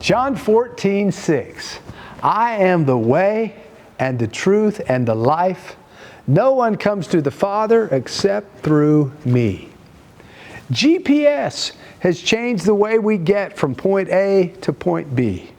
John 14:6. I am the way and the truth and the life. No one comes to the Father except through me. GPS has changed the way we get from point A to point B.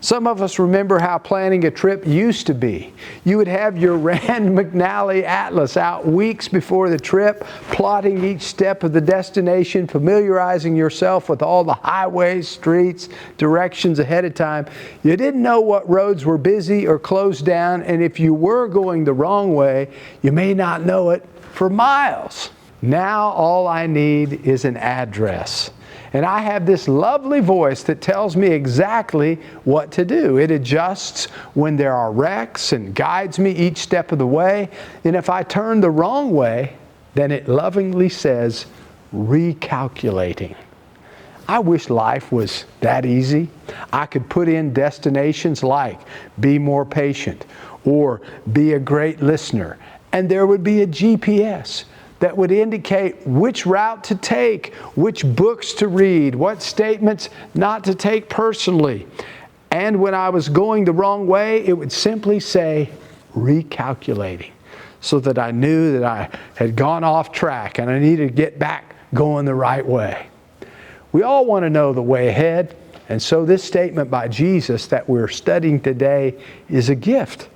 Some of us remember how planning a trip used to be. You would have your Rand McNally Atlas out weeks before the trip, plotting each step of the destination, familiarizing yourself with all the highways, streets, directions ahead of time. You didn't know what roads were busy or closed down, and if you were going the wrong way, you may not know it for miles. Now all I need is an address. And I have this lovely voice that tells me exactly what to do. It adjusts when there are wrecks and guides me each step of the way. And if I turn the wrong way, then it lovingly says, recalculating. I wish life was that easy. I could put in destinations like be more patient or be a great listener, and there would be a GPS that would indicate which route to take, which books to read, what statements not to take personally. And when I was going the wrong way, it would simply say, recalculating, so that I knew that I had gone off track and I needed to get back going the right way. We all want to know the way ahead, and so this statement by Jesus that we're studying today is a gift,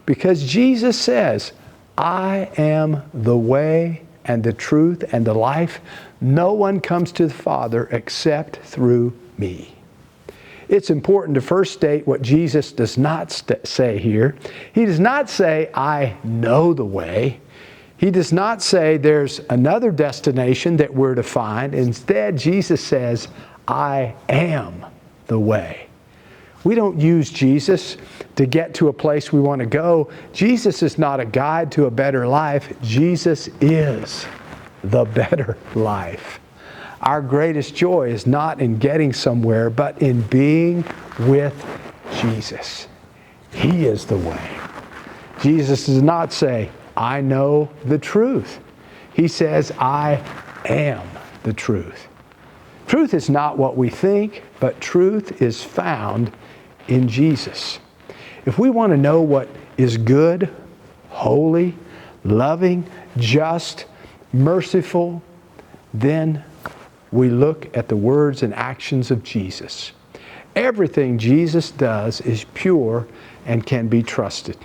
because Jesus says, I am the way and the truth and the life. No one comes to the Father except through me. It's important to first state what Jesus does not say here. He does not say, I know the way. He does not say there's another destination that we're to find. Instead, Jesus says, I am the way. We don't use Jesus to get to a place we want to go. Jesus is not a guide to a better life. Jesus is the better life. Our greatest joy is not in getting somewhere, but in being with Jesus. He is the way. Jesus does not say, I know the truth. He says, I am the truth. Truth is not what we think, but truth is found in Jesus. If we want to know what is good, holy, loving, just, merciful, then we look at the words and actions of Jesus. Everything Jesus does is pure and can be trusted.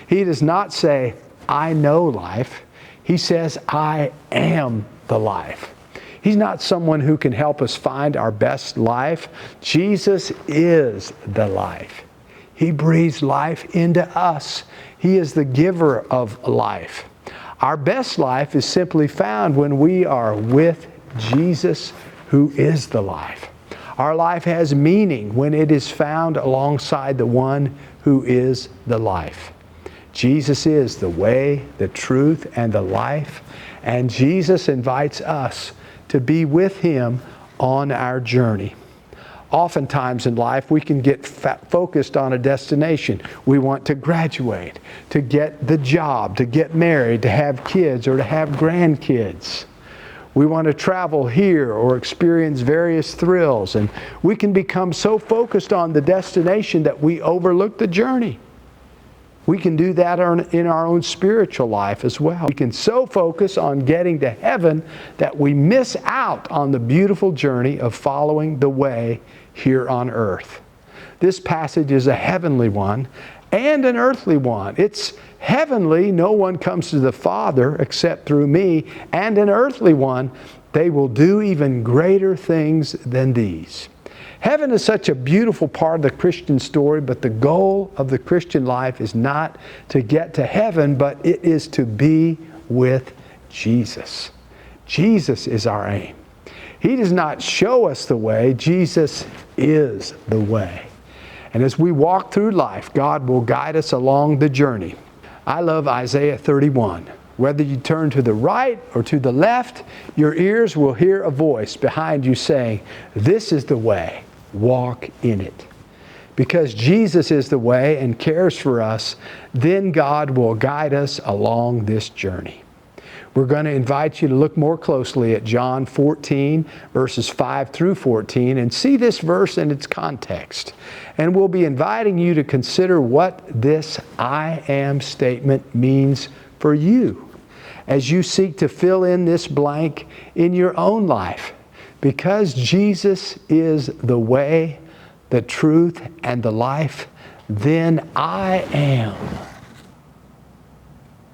He does not say, I know life. He says, I am the life. He's not someone who can help us find our best life. Jesus is the life. He breathes life into us. He is the giver of life. Our best life is simply found when we are with Jesus, who is the life. Our life has meaning when it is found alongside the one who is the life. Jesus is the way, the truth, and the life, and Jesus invites us to be with Him on our journey. Oftentimes in life, we can get focused on a destination. We want to graduate, to get the job, to get married, to have kids, or to have grandkids. We want to travel here or experience various thrills, and we can become so focused on the destination that we overlook the journey. We can do that in our own spiritual life as well. We can so focus on getting to heaven that we miss out on the beautiful journey of following the way here on earth. This passage is a heavenly one and an earthly one. It's heavenly, no one comes to the Father except through me, and an earthly one, they will do even greater things than these. Heaven is such a beautiful part of the Christian story, but the goal of the Christian life is not to get to heaven, but it is to be with Jesus. Jesus is our aim. He does not show us the way. Jesus is the way. And as we walk through life, God will guide us along the journey. I love Isaiah 31. Whether you turn to the right or to the left, your ears will hear a voice behind you saying, this is the way. Walk in it. Because Jesus is the way and cares for us, then God will guide us along this journey. We're going to invite you to look more closely at John 14, verses 5 through 14, and see this verse in its context. And we'll be inviting you to consider what this I am statement means for you as you seek to fill in this blank in your own life. Because Jesus is the way, the truth, and the life, then I am